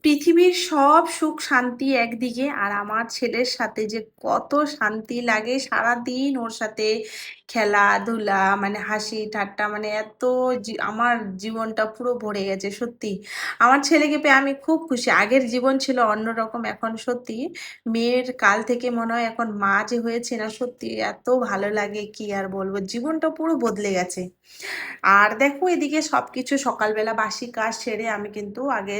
পৃথিবীর সব সুখ শান্তি একদিকে, আর আমার ছেলের সাথে যে কত শান্তি লাগে সারাদিন ওর সাথে খেলাধুলা, মানে হাসি ঠাট্টা, মানে এত আমার জীবনটা পুরো ভরে গেছে সত্যি। আমার ছেলেকে পেয়ে আমি খুব খুশি। আগের জীবন ছিল অন্যরকম, এখন সত্যি মেয়ের কাল থেকে মনে হয় এখন মা যে হয়েছে না, সত্যি এত ভালো লাগে কি আর বলবো, জীবনটা পুরো বদলে গেছে। আর দেখো এদিকে সবকিছু সকালবেলা বাসি কাজ সেরে আমি কিন্তু আগে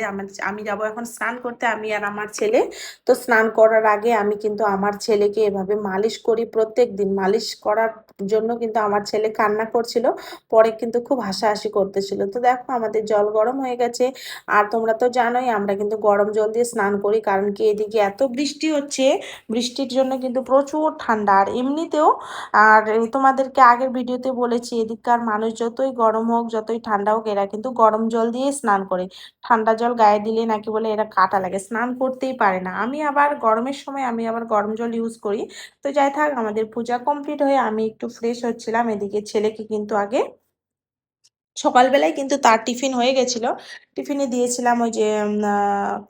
আমি যাব এখন স্নান করতে, আমি আর আমার ছেলে। তো স্নান করার আগে আমি কিন্তু আমার ছেলেকে এভাবে মালিশ করি প্রত্যেক দিন। মালিশ করার জন্য কিন্তু আমার ছেলে কান্না করছিল, পরে কিন্তু খুব হাসাহাসি করতেছিল। তো দেখো আমাদের জল গরম হয়ে গেছে। আর তোমরা তো জানোই আমরা কিন্তু গরম জল দিয়ে স্নান করি, কারণ কি এদিকে এত বৃষ্টি হচ্ছে, বৃষ্টির জন্য কিন্তু প্রচুর ঠান্ডা। আর এমনিতেও আর এই তোমাদেরকে আগের ভিডিওতে বলেছি, এদিককার মানুষ যতই গরম হোক যতই ঠান্ডা হোক এরা কিন্তু গরম জল দিয়ে স্নান করে। ঠান্ডা জল গায়ে দিলে নাকি বলে এরা কাটা লাগে, স্নান করতেই পারে না। আমি আবার গরমের সময় আমি আবার গরম জল ইউজ করি। তো যাই থাক, আমাদের পূজা কমপ্লিট হয়ে আমি একটু ফ্রেশ হচ্ছিলাম, এদিকে ছেলেকে কিন্তু আগে সকালবেলায় কিন্তু তার টিফিন হয়ে গেছিল। টিফিনে দিয়েছিলাম ওই যে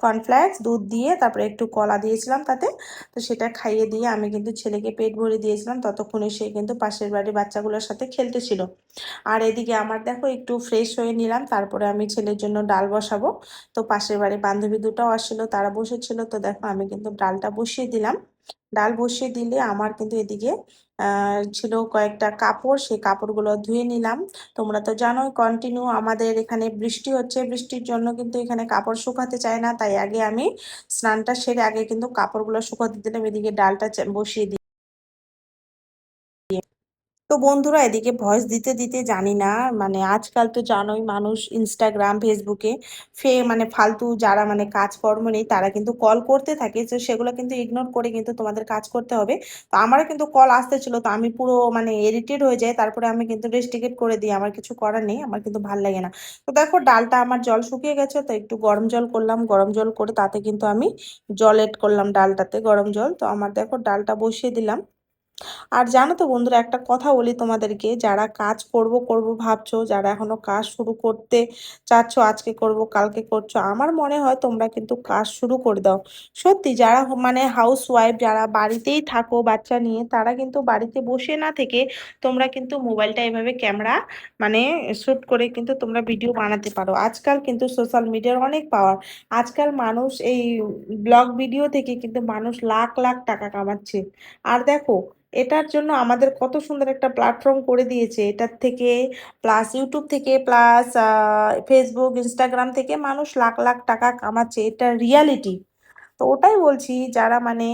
কর্নফ্লেক্স দুধ দিয়ে, তারপরে একটু কলা দিয়েছিলাম তাতে। তো সেটা খাইয়ে দিয়ে আমি কিন্তু ছেলেকে পেট ভরে দিয়েছিলাম, ততক্ষণে সে কিন্তু পাশের বাড়ির বাচ্চাগুলোর সাথে খেলতেছিল। আর এদিকে আমার দেখো একটু ফ্রেশ হয়ে নিলাম, তারপরে আমি ছেলের জন্য ডাল বসাবো। তো পাশের বাড়ির বান্ধবী দুটাও আসছিল, তারা বসেছিল, তো দেখো আমি কিন্তু ডালটা বসিয়ে দিলাম। ডাল বসিয়ে দিলে আমার কিন্তু এদিকে ছিল কয়েকটা কাপড়, সেই কাপড়গুলো ধুয়ে নিলাম। তোমরা তো জানোই কন্টিনিউ আমাদের এখানে বৃষ্টি হচ্ছে, বৃষ্টির জন্য কিন্তু এখানে কাপড় শুকাতে চায় না, তাই আগে আমি স্নানটা সেরে আগে কিন্তু কাপড়গুলো শুকাতে দিলাম, এদিকে ডালটা বসিয়ে দিই। তো বন্ধুরা এদিকে ভয়েস দিতে দিতে জানি না, মানে আজকাল তো জানোই মানুষ ইনস্টাগ্রাম ফেসবুকে মানে ফালতু যারা মানে কাজকর্ম নেই তারা কিন্তু কল করতে থাকে, তো সেগুলো কিন্তু ইগনোর করে কিন্তু তোমাদের কাজ করতে হবে। তো আমারও কিন্তু কল আসতেছিল, তো আমি পুরো মানে ইরিটেড হয়ে যাই, তারপরে আমি কিন্তু রেস্ট্রিকেট করে দিই, আমার কিছু করার নেই, আমার কিন্তু ভাল লাগে না। তো দেখো ডালটা আমার জল শুকিয়ে গেছে, তো একটু গরম জল করলাম, গরম জল করে তাতে কিন্তু আমি জল এড করলাম ডালটাতে, গরম জল। তো আমার দেখো ডালটা বসিয়ে দিলাম। আর জানো তো বন্ধুরা, একটা কথা বলি তোমাদেরকে, যারা কাজ করব করব ভাবছো, যারা এখনো কাজ শুরু করতে চাচ্ছ, আজকে করব কালকে করছো, আমার মনে হয় তোমরা কিন্তু কাজ শুরু করে দাও। সত্যি যারা মানে হাউস ওয়াইফ, যারা বাড়িতেই থাকো বাচ্চা নিয়ে, তারা কিন্তু বাড়িতে বসে না থেকে তোমরা কিন্তু মোবাইলটা এভাবে ক্যামেরা মানে শুট করে কিন্তু তোমরা ভিডিও বানাতে পারো। আজকাল কিন্তু সোশ্যাল মিডিয়ার অনেক পাওয়ার। আজকাল মানুষ এই ব্লগ ভিডিও থেকে কিন্তু মানুষ লাখ লাখ টাকা কামাচ্ছে। আর দেখো এটার জন্য আমাদের কত সুন্দর একটা প্ল্যাটফর্ম করে দিয়েছে, এটার থেকে প্লাস ইউটিউব থেকে প্লাস ফেসবুক ইনস্টাগ্রাম থেকে মানুষ লাখ লাখ টাকা কামাচ্ছে, এটা রিয়ালিটি। তো ওটাই বলছি, যারা মানে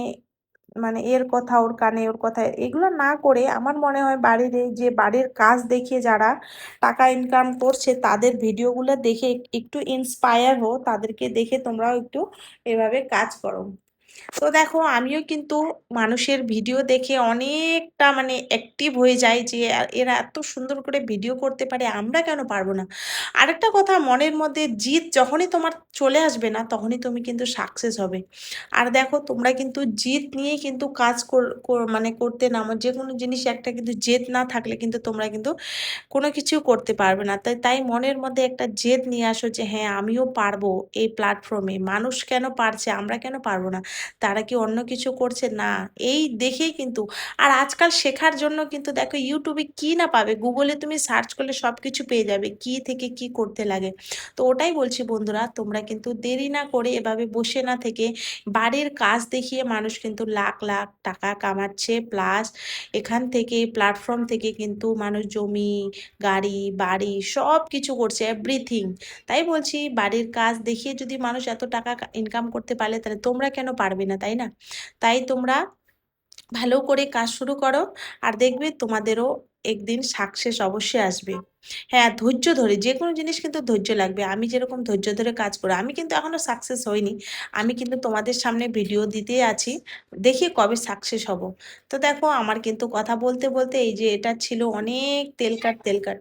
মানে এর কথা ওর কানে ওর কথা এগুলো না করে, আমার মনে হয় বাড়ির এই যে বাড়ির কাজ দেখে যারা টাকা ইনকাম করছে তাদের ভিডিওগুলো দেখে একটু ইন্সপায়ার হো, তাদেরকে দেখে তোমরাও একটু এভাবে কাজ করো। তো দেখো আমিও কিন্তু মানুষের ভিডিও দেখে অনেকটা মানে অ্যাক্টিভ হয়ে যাই, যে এরা এত সুন্দর করে ভিডিও করতে পারে, আমরা কেন পারবো না। আরেকটা কথা, মনের মধ্যে জিত যখনই তোমার চলে আসবে না, তখনই তুমি কিন্তু সাকসেস হবে। আর দেখো তোমরা কিন্তু জিত নিয়ে কিন্তু কাজ মানে করতে নামো, যে কোনো জিনিস একটা কিন্তু জেদ না থাকলে কিন্তু তোমরা কিন্তু কোনো কিছু করতে পারবে না। তাই তাই মনের মধ্যে একটা জেদ নিয়ে আসো, যে হ্যাঁ আমিও পারবো। এই প্ল্যাটফর্মে মানুষ কেন পারছে, আমরা কেন পারবো না? তারা কি অন্য কিছু করছে না? এই দেখেই কিন্তু। আর আজকাল শেখার জন্য কিন্তু দেখো ইউটিউবে কি না পাবে, গুগলে তুমি সার্চ করলে সব কিছু পেয়ে যাবে, কি থেকে কি করতে লাগে। তো ওটাই বলছি বন্ধুরা, তোমরা কিন্তু দেরি না করে এভাবে বসে না থেকে বাড়ির কাজ দেখিয়ে মানুষ কিন্তু লাখ লাখ টাকা কামাচ্ছে, প্লাস এখান থেকে প্ল্যাটফর্ম থেকে কিন্তু মানুষ জমি গাড়ি বাড়ি সব কিছু করছে, এভরিথিং। তাই বলছি বাড়ির কাজ দেখিয়ে যদি মানুষ এত টাকা ইনকাম করতে পারলে, তাহলে তোমরা কেন পারবে না, তাই না? তাই তোমরা ভালো করে কাজ শুরু করো, আর দেখবে তোমাদেরও একদিন সাকসেস অবশ্যই আসবে। হ্যাঁ ধৈর্য ধরে যে কোনো জিনিস কিন্তু ধৈর্য লাগবে। আমি যেরকম ধৈর্য ধরে কাজ করি, আমি কিন্তু এখনো সাকসেস হইনি, আমি কিন্তু তোমাদের সামনে ভিডিও দিতেই আছি, দেখি কবে সাকসেস হব। তো দেখো আমার কিন্তু কথা বলতে বলতে এই যে এটা ছিল অনেক তেল কাট তেল কাট।